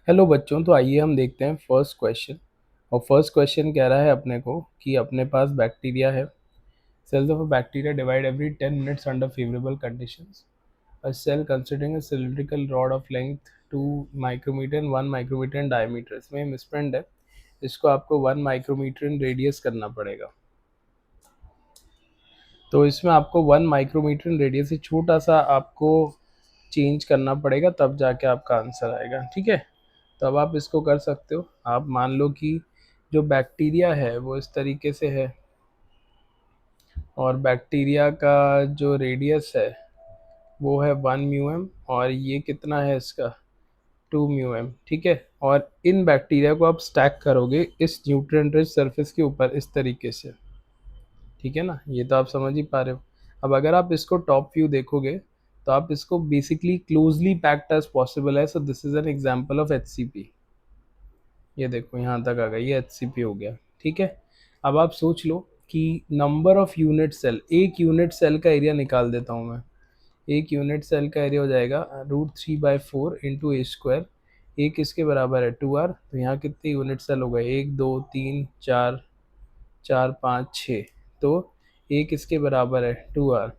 Hello बच्चों, तो आइए हम देखते हैं फर्स्ट क्वेश्चन। और फर्स्ट क्वेश्चन कह रहा है अपने को कि अपने पास बैक्टीरिया है। Cells of a bacteria divide every 10 minutes under favourable conditions. A cell considering a cylindrical rod of length 2 micrometre and 1 micrometre in diameter. इसमें मिसप्रिंट है, इसको आपको 1 माइक्रोमीटर इन रेडियस करना पड़ेगा। तो इसमें आपको 1 माइक्रोमीटर इन रेडियस से छोटा सा आपको चेंज करना पड़ेगा, तब जाके आपका आंसर आएगा। ठीक है, तो अब आप इसको कर सकते हो। आप मान लो कि जो बैक्टीरिया है वो इस तरीके से है, और बैक्टीरिया का जो रेडियस है वो है 1 म्यू एम, और ये कितना है इसका 2 म्यू एम। ठीक है, और इन बैक्टीरिया को आप स्टैक करोगे इस न्यूट्रिएंट रिच सरफेस के ऊपर इस तरीके से। ठीक है ना, ये तो आप समझ ही पा रहे हो। अब अगर आप इसको टॉप व्यू देखोगे तो आप इसको basically closely packed as possible है। So this is an example of HCP. ये देखो यहाँ तक आ गया, ये एचसीपी हो गया। ठीक है, अब आप सोच लो कि नंबर ऑफ यूनिट सेल, एक यूनिट सेल का एरिया निकाल देता हूँ मैं। एक यूनिट सेल का एरिया हो जाएगा √3/4 इंटू ए स्क्वायर। एक किसके बराबर है 2r। तो यहाँ कितने यूनिट सेल हो गए, 1 2 3 4, 4 5 6। तो ए किसके बराबर है 2r।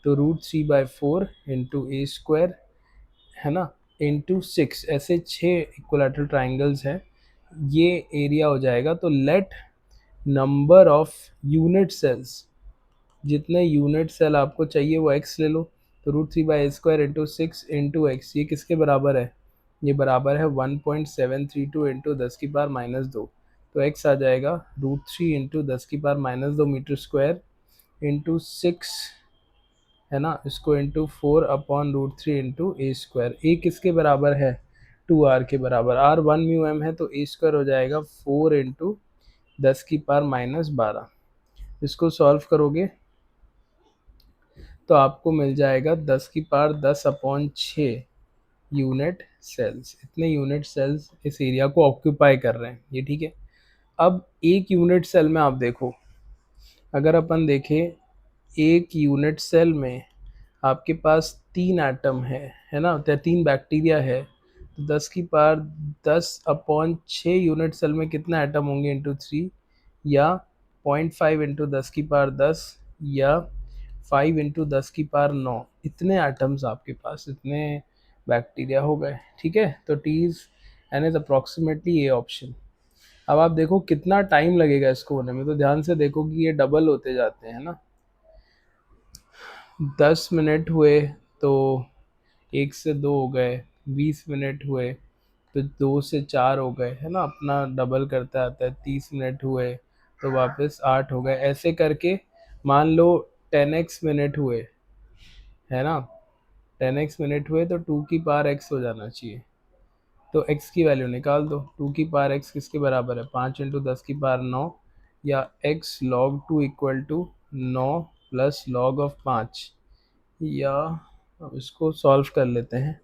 तो √3/4 इंटू ए स्क्वायर, है ना, इंटू 6। ऐसे 6 इक्वलेटरल ट्राइंगल्स हैं, ये एरिया हो जाएगा। तो let number of unit cells, जितने यूनिट सेल आपको चाहिए वो एक्स ले लो। तो √3/² इंटू 6 इंटू एक्स, ये किसके बराबर है, ये बराबर है 1.732 इंटू 10⁻²। तो एक्स आ जाएगा √3 इंटू 10⁻² मीटर स्क्वायर इंटू 6, है ना, इसको इंटू 4/√3 इंटू ए स्क्वायर। ए किसके बराबर है 2r के बराबर। r 1 म्यू एम है, तो ए स्क्वायर हो जाएगा 4 इंटू 10⁻12। इसको सॉल्व करोगे तो आपको मिल जाएगा 10⁻10/6 यूनिट सेल्स। इतने यूनिट सेल्स इस एरिया को ऑक्यूपाई कर रहे हैं ये। ठीक है, अब एक यूनिट सेल में आप देखो, अगर अपन देखें एक यूनिट सेल में आपके पास 3 एटम है ना, तो 3 बैक्टीरिया है। तो 10⁻10/6 यूनिट सेल में कितने एटम होंगे इंटू 3, या 0.5 इंटू 10⁻10, या 5 इंटू 10⁻9। इतने एटम्स आपके पास, इतने बैक्टीरिया हो गए। ठीक है, तो T is an is approximately A option. अब आप देखो कितना टाइम लगेगा इसको होने में, तो ध्यान से देखो कि ये डबल होते जाते हैं ना। 10 मिनट हुए तो 1 से 2 हो गए, 20 मिनट हुए तो 2 से 4 हो गए, है ना, अपना डबल करता आता है। 30 मिनट हुए तो वापस 8 हो गए, ऐसे करके मान लो 10x मिनट हुए, है ना। 10x मिनट हुए तो 2 की पावर x हो जाना चाहिए। तो x की वैल्यू निकाल दो। 2 की पावर x किसके बराबर है 5 इंटू 10⁻9, या x log 2 equal to 9 plus log of 5। या अब इसको सॉल्व कर लेते हैं,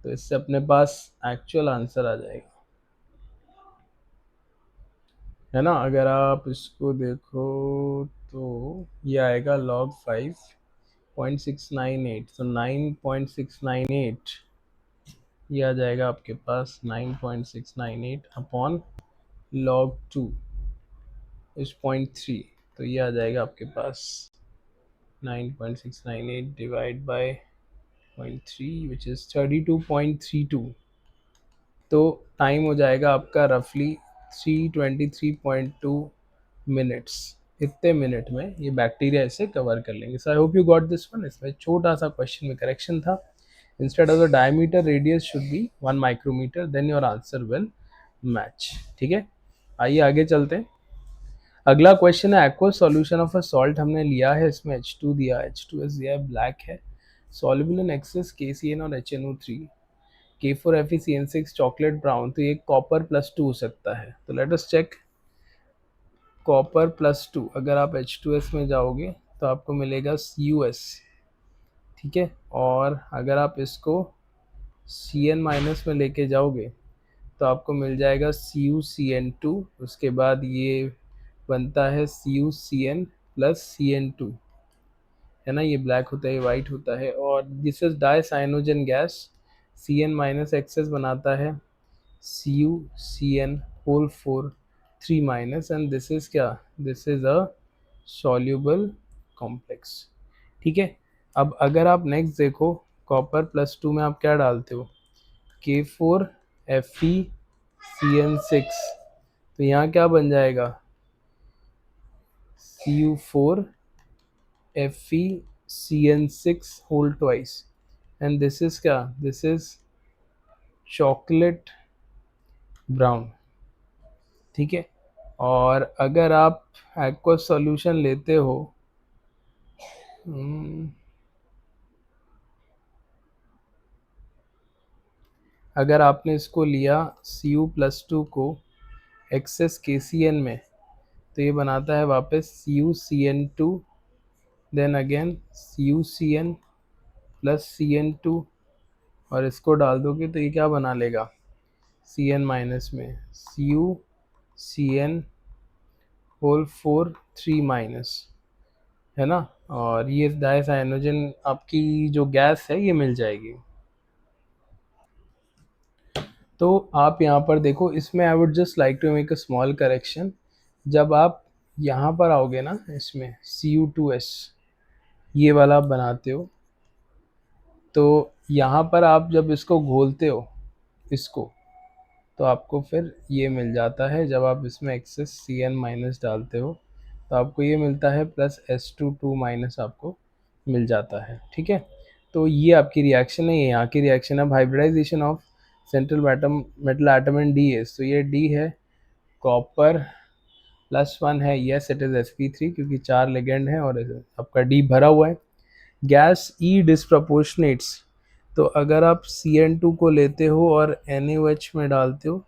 तो इससे अपने पास एक्चुअल आंसर आ जाएगा, है ना। अगर आप इसको देखो तो ये आएगा log 5.698। तो 9.698, ये आ जाएगा आपके पास 9.698 अपॉन log 2 इस 0.3। तो ये आ जाएगा आपके पास 9.698 डिवाइड बाय 0.3 विच इज़ 32.32। तो टाइम हो जाएगा आपका रफली 323.2 मिनट्स। इतने मिनट में ये बैक्टीरिया इसे कवर कर लेंगे। So I hope you got this one. इसमें छोटा सा क्वेश्चन में करेक्शन था। Instead of the diameter radius should be 1 micrometer, then your answer will match. ठीक है, आइए आगे चलते हैं। अगला क्वेश्चन है aqueous solution of a salt. हमने लिया है, इसमें H2 दिया है, H2S दिया है, ब्लैक है, सॉल्युबल इन एक्सेस KCN और HNO3, K4FeCN6 चॉकलेट ब्राउन। तो ये कॉपर+2 हो सकता है। तो लेट अस चेक कॉपर+2। अगर आप H2S में जाओगे तो आपको मिलेगा CuS। ठीक है, और अगर आप इसको Cn- में लेके जाओगे तो आपको मिल जाएगा CuCN2। उसके बाद ये बनता है CuCN प्लस CN2, है ना। ये ब्लैक होता है, ये वाइट होता है, और this is dicyanogen gas. Cn- excess बनाता है CuCN whole 4 3 minus, and this is क्या, this is a soluble complex. ठीक है, अब अगर आप नेक्स्ट देखो, कॉपर +2 में आप क्या डालते हो, K4FeCN6, तो यहाँ क्या बन जाएगा, Cu4FeCN6 whole twice, and this is क्या, दिस इज चॉकलेट ब्राउन। ठीक है, और अगर आप एक्वस सॉल्यूशन लेते हो, अगर आपने इसको लिया Cu+2 को एक्सेस KCN में, तो ये बनाता है वापस CuCN2, then again CuCN plus CN2, और इसको डाल दोगे तो ये क्या बना लेगा, CN माइनस में CuCN होल 4 3 माइनस, है ना, और ये डायसाइनोजन आपकी जो गैस है ये मिल जाएगी। तो आप यहाँ पर देखो, इसमें I would just like to make a small correction. जब आप यहाँ पर आओगे ना, इसमें Cu2S ये वाला आप बनाते हो, तो यहाँ पर आप जब इसको घोलते हो इसको, तो आपको फिर ये मिल जाता है, जब आप इसमें एक्सेस CN माइनस डालते हो तो आपको ये मिलता है प्लस S22 माइनस आपको मिल जाता है। ठीक है, तो ये आपकी रिएक्शन है, ये यहाँ की रिएक्शन है, hybridisation of central metal atom and DS। तो ये D है, कॉपर +1 है, यस इट इज़ sp3 क्योंकि 4 लेगेंड है और आपका D भरा हुआ है। गैस E डिस्प्रपोर्शनेट्स, तो अगर आप CN2 को लेते हो और NaOH में डालते हो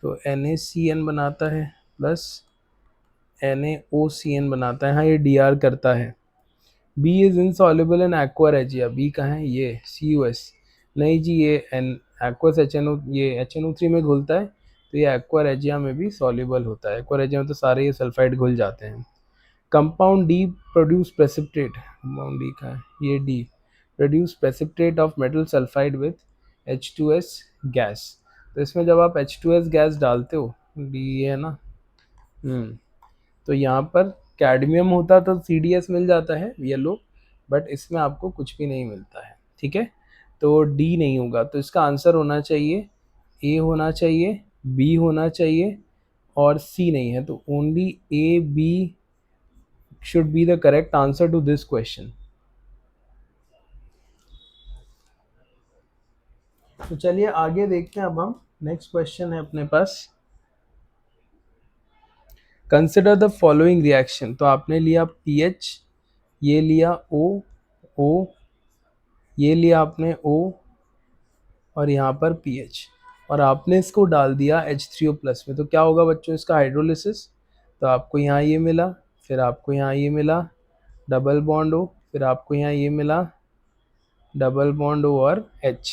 तो NaCN बनाता है प्लस NaOCN बनाता है, हाँ ये DR करता है। B is insoluble in aqua regia, B कहाँ है, ये CuS, नहीं जी ये एक्वस HNO, ये HNO3 में घुलता है, तो ये एक्वा रेजिया में भी सॉल्युबल होता है। एक्वा रेजिया में तो सारे ये सल्फाइड घुल जाते हैं। Compound D produce precipitate, compound D का है, ये D produce precipitate of metal sulphide with H2S gas. तो इसमें जब आप H2S गैस डालते हो, D है ना, तो यहाँ पर कैडमियम होता तो CDS मिल जाता है येलो, बट इसमें आपको कुछ भी नहीं मिलता है। ठीक है, तो D नहीं होगा, तो इसका आंसर होना चाहिए A होना चाहिए, B होना चाहिए, और C नहीं है, तो only A B should be the correct answer to this question। तो चलिए आगे देखते हैं, अब हम नेक्स्ट क्वेश्चन है अपने पास। कंसिडर द फॉलोइंग रिएक्शन, तो आपने लिया PH, ये लिया O, ये लिया आपने O, और यहाँ पर PH, और आपने इसको डाल दिया H3O प्लस में, तो क्या होगा बच्चों इसका हाइड्रोलिसिस, तो आपको यहाँ ये मिला, फिर आपको यहाँ ये मिला डबल बॉन्ड O, फिर आपको यहाँ ये मिला डबल बॉन्ड O और H।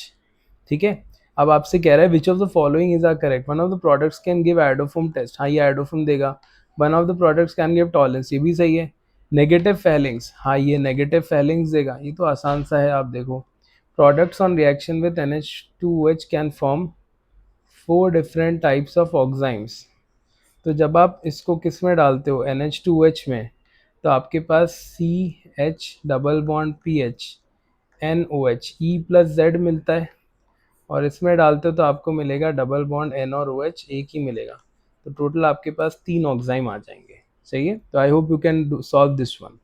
ठीक है, अब आपसे कह रहा है which of the following is are correct, one of the products can give iodoform test, हाँ ये आइडोफोम देगा। One of the products can give Tollens, ये भी सही है। नेगेटिव फेलिंग्स, हाँ ये नेगेटिव फेलिंग्स देगा, ये तो आसान सा है, आप देखो products on reaction with NH2OH can form 4 different types of oximes. तो जब आप इसको किस में डालते हो NH2OH में, तो आपके पास CH double bond PH NOH E+Z मिलता है, और इसमें डालते हो तो आपको मिलेगा डबल बॉन्ड N और OH एक ही मिलेगा, तो टोटल आपके पास 3 ऑक्साइम आ जाएंगे। सही है, तो I hope you can solve this one.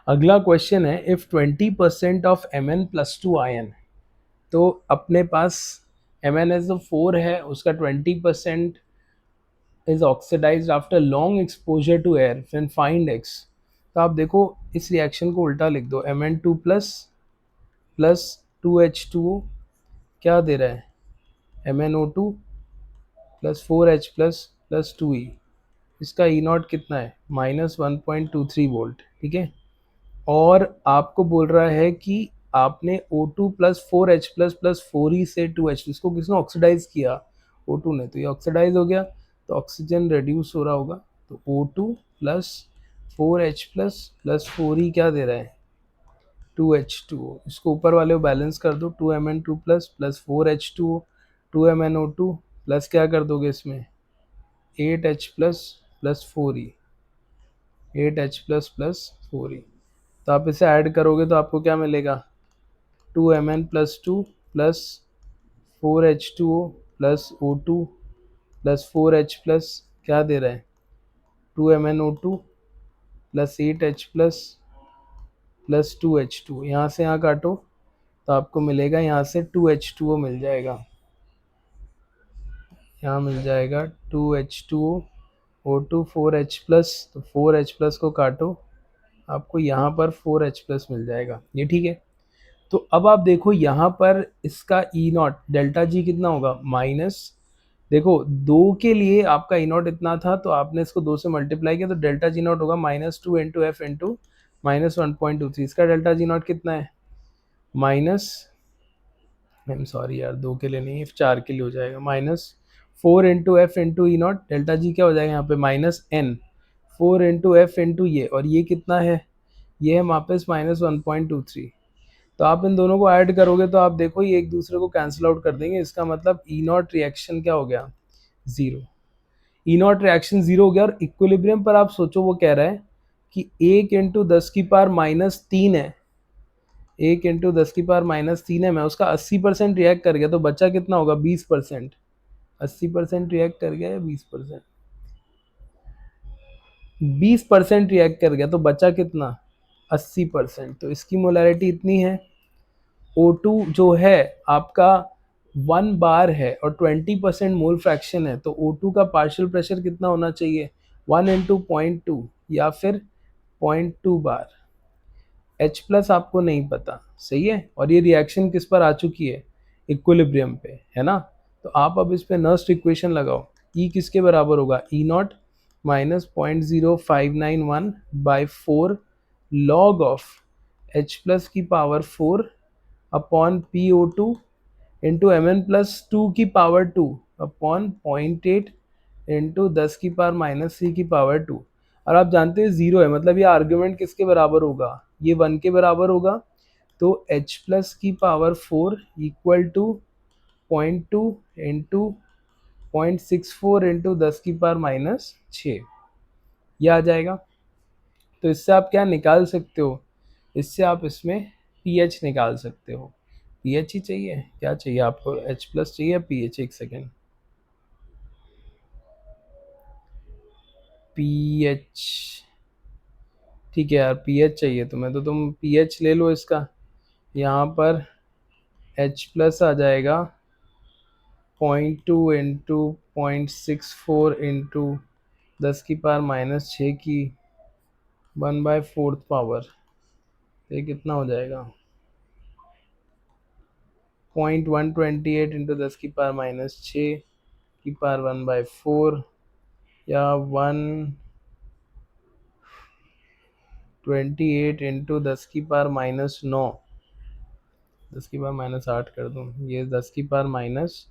अगला क्वेश्चन है, इफ 20% ऑफ Mn+2 आयन, तो अपने पास MnSO4 है, उसका 20% is oxidised after long exposure to air, then find X। तो आप देखो इस रिएक्शन को उल्टा लिख दो, Mn2 प्लस 2H2O क्या दे रहा है, MnO2 plus 4H plus 2E, इसका E0 कितना है, -1.23 वोल्ट। ठीक है, और आपको बोल रहा है कि आपने O2 plus 4H plus 4E से 2H, इसको किसने ऑक्सीडाइज किया, O2 ने, तो ये ऑक्सीडाइज हो गया, तो ऑक्सीजन रिड्यूस हो रहा होगा, तो O2 plus 4H plus 4E क्या दे रहा है, 2H2O। इसको ऊपर वाले को बैलेंस कर दो, 2Mn2 plus 4H2O 2MnO2 plus क्या कर दोगे इसमें 8H plus plus 4E, 8H plus plus 4E। तो आप इसे ऐड करोगे तो आपको क्या मिलेगा 2Mn plus 2 plus 4H2O plus O2 plus 4H plus क्या दे रहा है 2MnO2 plus 8H plus plus 2H2। यहाँ से यहाँ काटो तो आपको मिलेगा यहाँ से 2H2O मिल जाएगा, यहाँ मिल जाएगा 2H2O O2 4H प्लस, तो 4H प्लस को काटो आपको यहाँ पर 4H प्लस मिल जाएगा, ये ठीक है। तो अब आप देखो यहाँ पर इसका ई नॉट डेल्टा जी कितना होगा माइनस, देखो दो के लिए आपका ई नॉट इतना था तो आपने इसको दो से मल्टीप्लाई किया तो डेल्टा जी नॉट होगा -2 × f × -1.23। इसका डेल्टा जी नॉट कितना है माइनस, आई एम सॉरी यार दो के लिए नहीं 4 के लिए हो जाएगा -4 × f × E not, delta G क्या हो जाएगा यहाँ पे -n 4 × f × ये, और ये कितना है ये है वापस -1.23। तो आप इन दोनों को ऐड करोगे तो आप देखो ये एक दूसरे को कैंसिल आउट कर देंगे, इसका मतलब ई नॉट रिएक्शन क्या हो गया zero, E not reaction zero हो गया। और इक्विलिब्रियम पर आप सोचो वो कह रहा है कि 1 × 10⁻³ है, 1 × 10⁻³ है, मैं उसका 80% रिएक्ट कर गया तो बचा कितना होगा 20%, 80% रिएक्ट कर गया या 20%, 20% रिएक्ट कर गया तो बचा कितना 80%। तो इसकी मोलैरिटी इतनी है। O2 जो है आपका 1 बार है और 20% मोल फ्रैक्शन है, तो O2 का पार्शियल प्रेशर कितना होना चाहिए 1 × 0.2 या फिर 0.2 बार। H प्लस आपको नहीं पता, सही है, और ये रिएक्शन किस पर आ चुकी है इक्विलिब्रियम पे, है ना। तो आप अब इस पे नर्स्ट इक्वेशन लगाओ, E किसके बराबर होगा E naught -0.0591/4 log of H plus की power 4 upon PO2 into Mn+2 upon 0.8 into 10⁻³ और आप जानते हैं जीरो है, मतलब ये आर्ग्यूमेंट किसके बराबर होगा ये 1 के बराबर होगा। तो H प्लस की power 4 equal to 0.2 into 0.64 into 10⁻⁶ ये आ जाएगा। तो इससे आप क्या निकाल सकते हो, इससे आप इसमें pH निकाल सकते हो। pH ही चाहिए, क्या चाहिए आपको H प्लस चाहिए pH, एक सेकेंड, pH ठीक है यार pH चाहिए तुम्हें तो तुम pH ले लो इसका, यहाँ पर H प्लस आ जाएगा 0.2 इंटू 0.64 इंटू 10⁻⁶ की 1/4 पावर, ये कितना हो जाएगा 0.128 इंटू 10⁻⁶ की पावर 1/4 या 128 इंटू 10⁻⁹ 10⁻⁸ कर दूँ, ये 10⁻⁸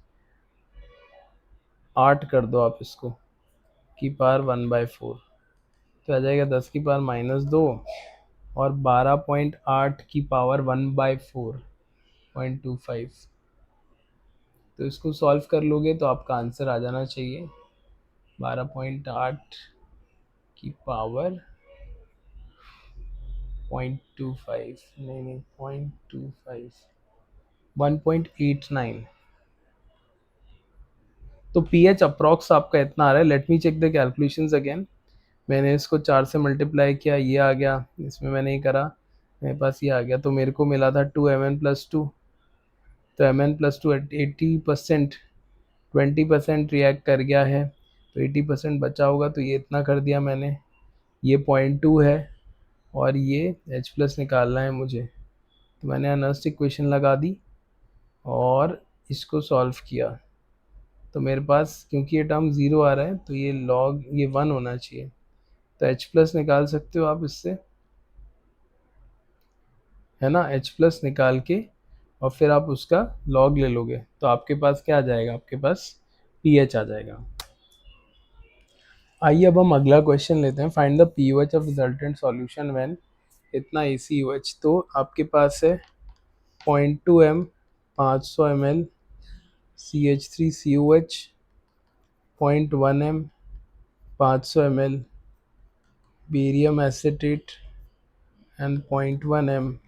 कर दो आप इसको की पावर 1/4, तो आ जाएगा 10⁻⁻² और 12.8 की पावर 1/4 0.25। तो इसको सॉल्व कर लोगे तो आपका आंसर आ जाना चाहिए 12.8 की पावर 0.25, नहीं 0.25 1.89। तो pH अप्रॉक्स आपका इतना आ रहा है। Let me check the calculations again. मैंने इसको 4 से मल्टीप्लाई किया, ये आ गया, इसमें मैंने ये करा, मेरे पास ये आ गया, तो मेरे को मिला था 2Mn+2। तो Mn+2 80%, 20% रिएक्ट कर गया है तो 80% बचा होगा, तो ये इतना कर दिया मैंने, ये 0.2 है और ये H प्लस निकालना है मुझे। तो मैंने अनस्ट इक्वेशन लगा दी और इसको सॉल्व किया, तो मेरे पास क्योंकि ये टर्म ज़ीरो आ रहा है तो ये लॉग ये 1 होना चाहिए, तो H प्लस निकाल सकते हो आप इससे, है ना। H प्लस निकाल के और फिर आप उसका लॉग ले लोगे तो आपके पास क्या आ जाएगा, आपके पास pH आ जाएगा। आइए अब हम अगला क्वेश्चन लेते हैं। Find the pH of resultant solution when इतना ACOH। तो आपके पास है 0.2 m 500 ml CH3COH 0.1 m 500 ml barium acetate and 0.1 m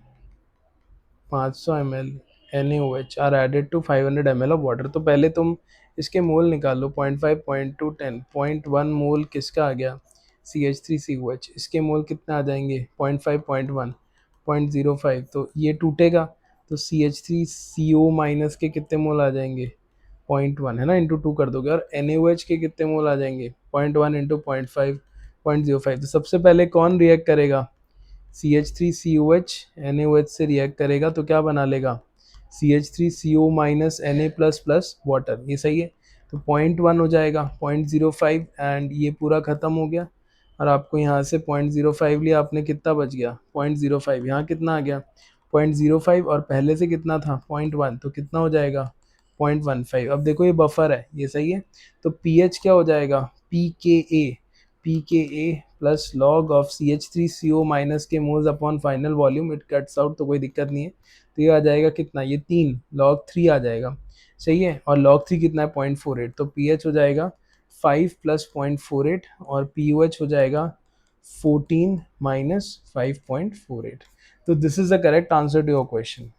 500 ml NaOH are added to 500 ml of water। तो पहले तुम इसके मोल निकाल लो, 0.5 0.2 10 0.1 मोल किसका आ गया, CH3COH। इसके मोल कितना आ जाएंगे, 0.5 0.1 0.05। तो ये टूटेगा तो CH3CO माइनस के कितने मोल आ जाएंगे, 0.1 है ना, इंटू 2 कर दोगे। और NaOH के कितने मोल आ जाएंगे, 0.1 इंटू 0.5 0.05। तो सबसे पहले कौन रिएक्ट करेगा, CH3COH NaOH से रिएक्ट करेगा तो क्या बना लेगा, CH3CO minus Na plus plus water. ये सही है। तो 0.1 हो जाएगा 0.05 एंड ये पूरा ख़त्म हो गया। और आपको यहाँ से 0.05 लिया आपने, कितना बच गया 0.05। यहाँ कितना आ गया 0.05 और पहले से कितना था 0.1, तो कितना हो जाएगा 0.15। अब देखो ये बफर है, ये सही है। तो pH क्या हो जाएगा, pKa plus log of CH3CO minus के moles upon final volume, it cuts out तो कोई दिक्कत नहीं है। तो ये आ जाएगा कितना, ये 3 log 3 आ जाएगा, सही है। और log 3 कितना है 0.48। तो pH हो जाएगा 5 प्लस 0.48 और pOH हो जाएगा 14 माइनस 5.48। तो this is the correct answer to your question.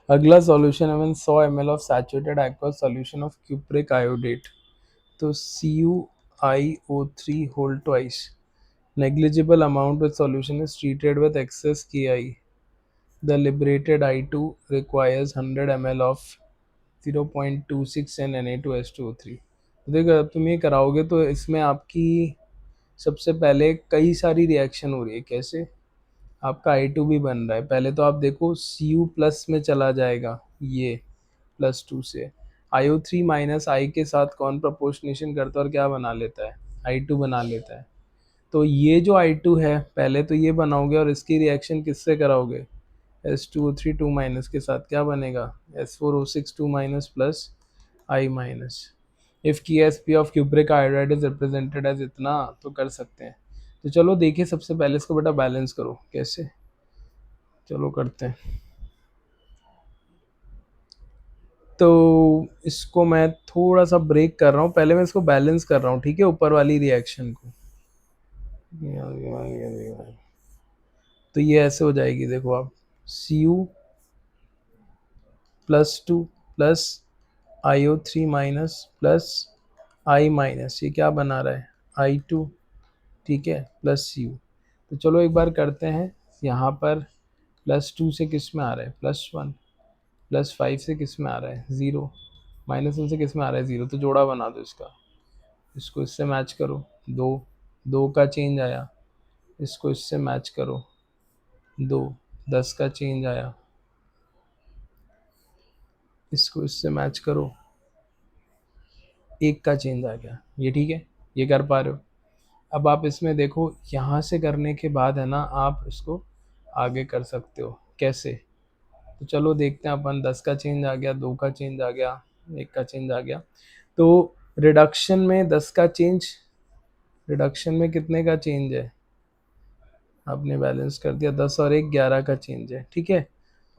अगला सॉल्यूशन है 100 ml of saturated aqueous solution of cupric iodate। तो CuiO3 whole twice negligible amount with solution is treated with excess Ki. The liberated I2 requires 100 ml of 0.26 and Na2H2O3। तो देखो अब तुम ये कराओगे तो इसमें आपकी सबसे पहले कई सारी रिएक्शन हो रही है। कैसे, आपका I2 भी बन रहा है। पहले तो आप देखो Cu प्लस में चला जाएगा, ये +2 से IO3 माइनस आई के साथ कौन प्रपोर्शनेशन करता है और क्या बना लेता है, I2 बना लेता है। तो ये जो I2 है पहले तो ये बनाओगे और इसकी रिएक्शन किससे कराओगे, H2O3 2 माइनस के साथ क्या बनेगा, S4O6 2 minus plus I minus. If KSP of cupric iodide is represented as इतना, तो कर सकते हैं। तो चलो देखिए, सबसे पहले इसको बेटा बैलेंस करो कैसे, चलो करते हैं। तो इसको मैं थोड़ा सा ब्रेक कर रहा हूँ, पहले मैं इसको बैलेंस कर रहा हूँ, ठीक है, ऊपर वाली रिएक्शन को। तो ये ऐसे हो जाएगी, देखो आप, Cu +2 plus IO3 minus plus I minus, ये क्या बना रहा है I2, ठीक है, प्लस Cu। तो चलो एक बार करते हैं। यहाँ पर +2 से किस में आ रहा है +1, +5 से किस में आ रहा है 0, -1 से किस में आ रहा है 0। तो जोड़ा बना दो इसका, इसको इससे मैच करो, 2 2 का चेंज आया, इसको इससे मैच करो, 2 10 का चेंज आया, इसको इससे मैच करो, 1 का चेंज आ गया। ये ठीक है, ये कर पा रहे हो। अब आप इसमें देखो, यहाँ से करने के बाद है ना, आप इसको आगे कर सकते हो। कैसे, तो चलो देखते हैं अपन। 10 का चेंज आ गया, 2 का चेंज आ गया, 1 का चेंज आ गया। तो रिडक्शन में 10 का चेंज, रिडक्शन में कितने का चेंज है, आपने बैलेंस कर दिया, 10 और 1 11 का चेंज है, ठीक है।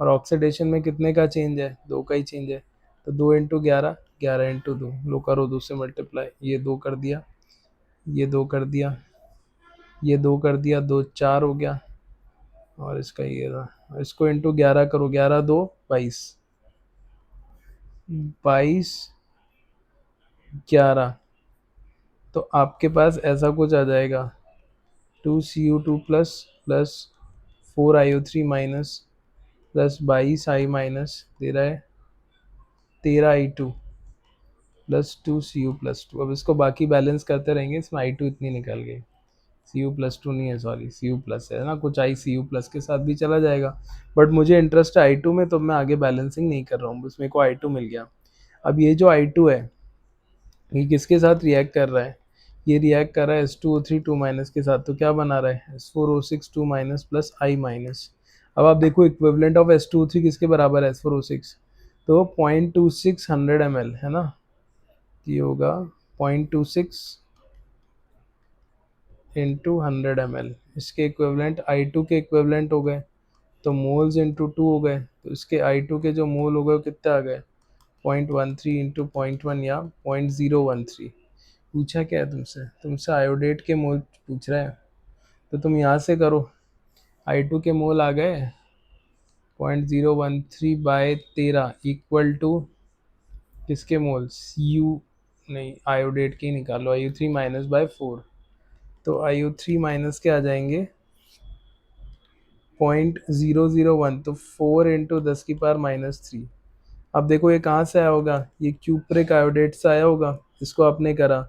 और ऑक्सीडेशन में कितने का चेंज है, 2 का ही चेंज है। तो 2 इंटू 11, 11 इंटू 2, लो करो 2 से मल्टीप्लाई, ये 2 कर दिया, ये 2 कर दिया, ये 2 कर दिया, 2 4 हो गया, और इसका ये रहा। इसको इंटू 11 करो, 11 2 22, 22 11। तो आपके पास ऐसा कुछ आ जाएगा, 2Cu2 plus plus 4IO3 minus plus 22I minus दे रहा है 13I2 प्लस 2Cu+2। अब इसको बाकी बैलेंस करते रहेंगे, इसमें I2 इतनी निकल गई, Cu+2 नहीं है, सॉरी Cu प्लस है ना, कुछ I Cu प्लस के साथ भी चला जाएगा, बट मुझे इंटरेस्ट है I2 में, तो मैं आगे बैलेंसिंग नहीं कर रहा हूँ, बस मेरे को I2 मिल गया। अब ये जो I2 है, ये किसके साथ रिएक्ट कर रहा है, ये रिएक्ट कर रहा है H2O3 2 माइनस के साथ। तो क्या बना रहा है, S4O6 2 minus plus I minus. अब आप देखो इक्विवेलेंट ऑफ H2O3 किसके बराबर है, S4O6। तो 0.26 100 ml है ना, ये होगा 0.26 इंटू 100 ml। इसके इक्विवेलेंट I2 के इक्विवेलेंट हो गए, तो मोल्स इंटू 2 हो गए, तो इसके I2 के जो मोल हो गए वो कितने आ गए 0.13 इंटू 0.1 या 0.013। पूछा क्या है तुमसे? तुमसे आयोडेट के मोल पूछ रहा है, तो तुम यहाँ से करो। I2 के मोल आ गए 0.013/13 इक्वल टू किसके मोल? Cu, नहीं आयोडेट के ही निकालो, Iu3 माइनस बाय 4। तो Iu3 माइनस के आ जाएंगे 0.001, तो 4 × 10⁻³ अब देखो ये कहाँ से आया होगा? ये क्यूप्रिक आयोडेट से आया होगा, इसको आपने करा।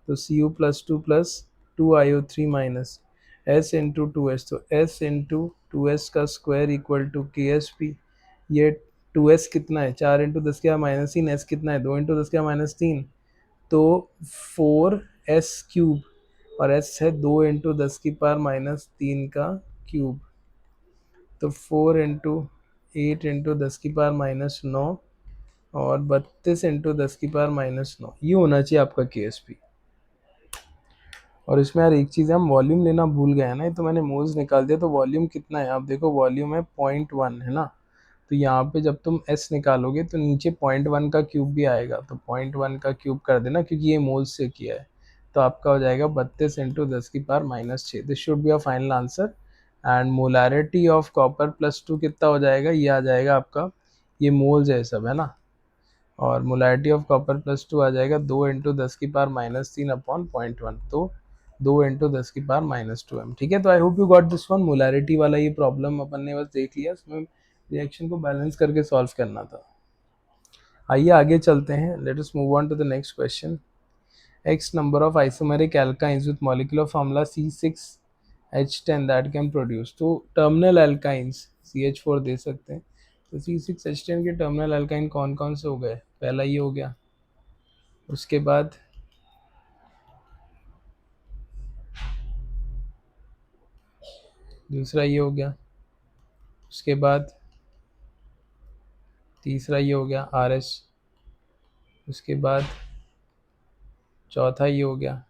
तो Cu+2 + 2 Iu3 minus S into 2S, तो S इंटू 2S का स्क्वायर इक्वल टू KSP। ये 2S कितना है? 4 × 10⁻³ S कितना है? 2 × 10⁻³ तो 4S³ और S है 2 × 10⁻³ का क्यूब, तो 4 × 8 × 10⁻৯ और 32 × 10⁻৯, ये होना चाहिए आपका KSP। और इसमें यार एक चीज़ है, हम वॉल्यूम लेना भूल गए हैं ना, तो मैंने मोल्स निकाल दिया। तो वॉल्यूम कितना है आप देखो, वॉल्यूम है 0.1 है ना। तो यहाँ पे जब तुम S निकालोगे तो नीचे 0.1 का क्यूब भी आएगा, तो 0.1 का क्यूब कर देना क्योंकि ये मोल्स से किया है। तो आपका हो जाएगा 32 × 10⁻⁶। This should be a final answer. And molarity of copper +2 कितना हो जाएगा? ये आ जाएगा आपका, ये मोल्स है सब है ना, और मोलैरिटी ऑफ कॉपर +2 आ जाएगा 2 × 10⁻³ तो 2 × 10⁻²m। ठीक है, तो I hope you got this one. Molarity वाला ये प्रॉब्लम अपन ने बस देख लिया, इसमें रिएक्शन को बैलेंस करके सॉल्व करना था। आइए आगे चलते हैं, let us move on to the next question. X number of isomeric alkynes with molecular formula C6H10 that can produce, तो टर्मिनल एल्काइंस CH4 दे सकते हैं। तो C6H10 के टर्मिनल एल्काइन कौन कौन से हो गए? पहला ये हो गया, उसके बाद दूसरा ये हो गया, उसके बाद तीसरा ये हो गया RS, उसके बाद चौथा ये हो गया,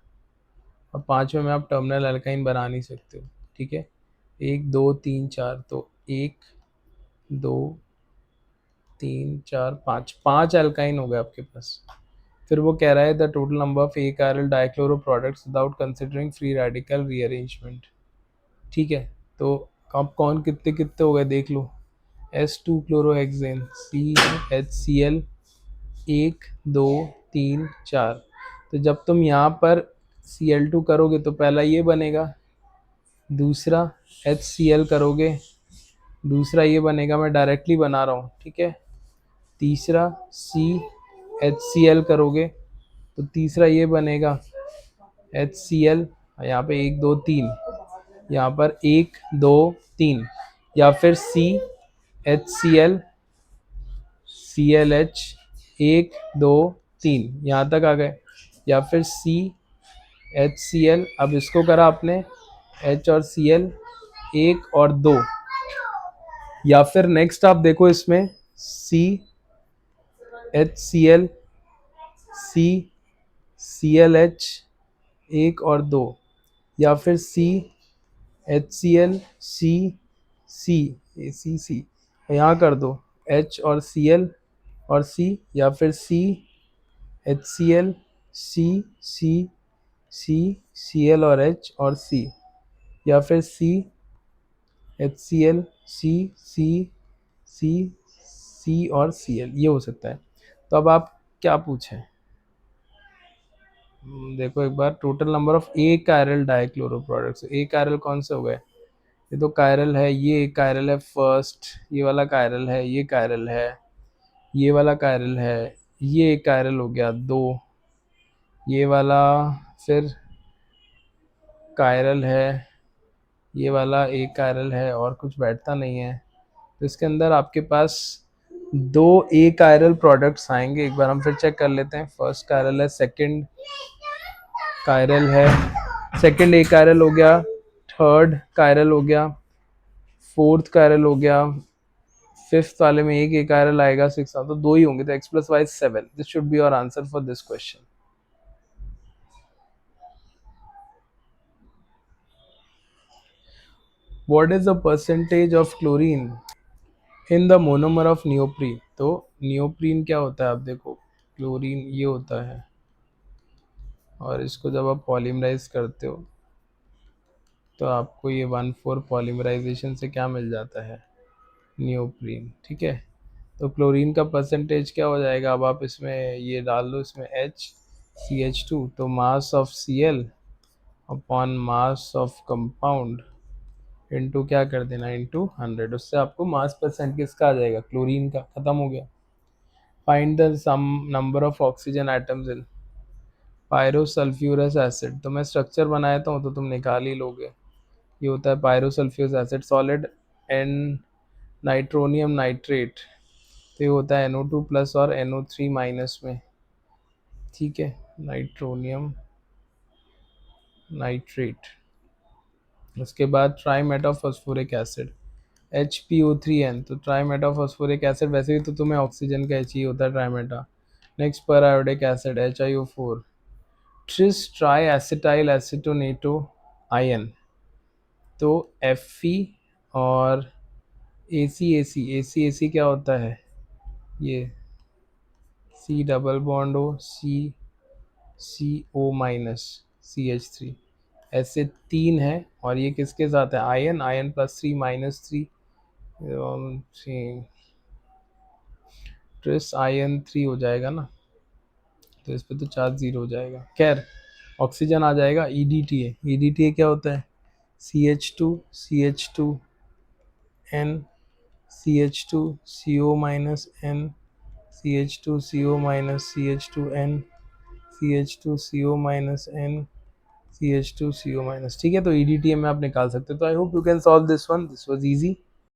और पांचवें में आप टर्मिनल एल्काइन बना नहीं सकते हो। ठीक है, 1 2 3 4, तो 1 2 3 4 5, 5 एल्काइन हो गए आपके पास। फिर वो कह रहा है the total number of achiral dichloro products without considering free radical rearrangement. ठीक है, तो अब कौन कितने कितने हो गए देख लो। S2 क्लोरोहेक्सेन CHCl 1 2 3 4, तो जब तुम यहाँ पर Cl2 करोगे तो पहला ये बनेगा, दूसरा HCl करोगे, दूसरा ये बनेगा, मैं डायरेक्टली बना रहा हूँ। ठीक है, तीसरा CHCl करोगे तो तीसरा ये बनेगा HCl, यहाँ पे 1 2 3, यहाँ पर 1 2 3, या फिर CHCl CLH 1 2 3, यहाँ तक आ गए, या फिर CHCl, अब इसको करा आपने H और Cl 1 और 2, या फिर नेक्स्ट आप देखो इसमें CHCl CLH 1 और 2, या फिर CHCl C यहाँ कर दो H और Cl और C, या फिर CHCl Cl और H और C, या फिर CHCl C और Cl, ये हो सकता है। तो अब आप क्या पूछें? देखो एक बार, total number of achiral dichloro products, achiral कौन से हो गए? ये तो कायरल है, ये कायरल है फर्स्ट, ये वाला कायरल है, ये कायरल है, ये वाला कायरल है, ये एक कायरल हो गया 2, ये वाला फिर कायरल है, ये वाला एक कायरल है, और कुछ बैठता नहीं है। तो इसके अंदर आपके पास 2 ए कायरल प्रोडक्ट्स आएंगे। एक बार हम फिर चेक कर लेते हैं। फर्स्ट कायरल है, सेकंड कायरल है, सेकंड ए कायरल हो गया, थर्ड कायरल हो गया, फोर्थ कायरल हो गया, फिफ्थ वाले में एक ए कायरल आएगा, सिक्स, तो 2 ही होंगे, तो x+y 7। This should be your answer for this question. What is the percentage of chlorine in the monomer of neoprene? तो नियोप्रीन क्या होता है, आप देखो क्लोरीन ये होता है, और इसको जब आप पॉलीमराइज करते हो तो आपको ये 1,4 पॉलीमराइजेशन से क्या मिल जाता है, नियोप्रीन। ठीक है, तो क्लोरीन का परसेंटेज क्या हो जाएगा, अब आप इसमें ये डाल दो, इसमें HCH2, तो mass of Cl upon mass of compound into क्या कर देना, इंटू 100, उससे आपको मास परसेंट किसका आ जाएगा, क्लोरीन का। खत्म हो गया। Find the sum number of oxygen atoms in pyrosulphurous acid, तो मैं स्ट्रक्चर बनाता हूँ तो तुम निकाल ही लोगे। ये होता है pyrosulphurous acid solid and nitronium nitrate, तो ये होता है NO2 प्लस और NO3 माइनस में। ठीक है, नाइट्रोनियम नाइट्रेट। उसके बाद ट्राईमेटाफॉस्फोरिक एसिड HPO3N, तो ट्राईमेटाफॉस्फोरिक एसिड वैसे भी तो तुम्हें ऑक्सीजन का H ही होता है, ट्राईमेटा। Next periodic acid HiO4, tris tri acetyl acetonato ion, तो Fe और AC क्या होता है, ये C double bond O CO minus CH3, ऐसे 3 है, और ये किसके साथ है, ion plus 3 minus 3, tris ion 3 हो जाएगा ना, तो इस पे तो चार्ज 0 हो जाएगा। खैर, ऑक्सीजन आ जाएगा, EDTA क्या होता है, CH2 CO minus N, CH2CO minus CH2N, CH2CO minus N, CH2CO minus. ठीक है, तो EDTA में आप निकाल सकते हो। तो I hope you can solve this one, this was easy.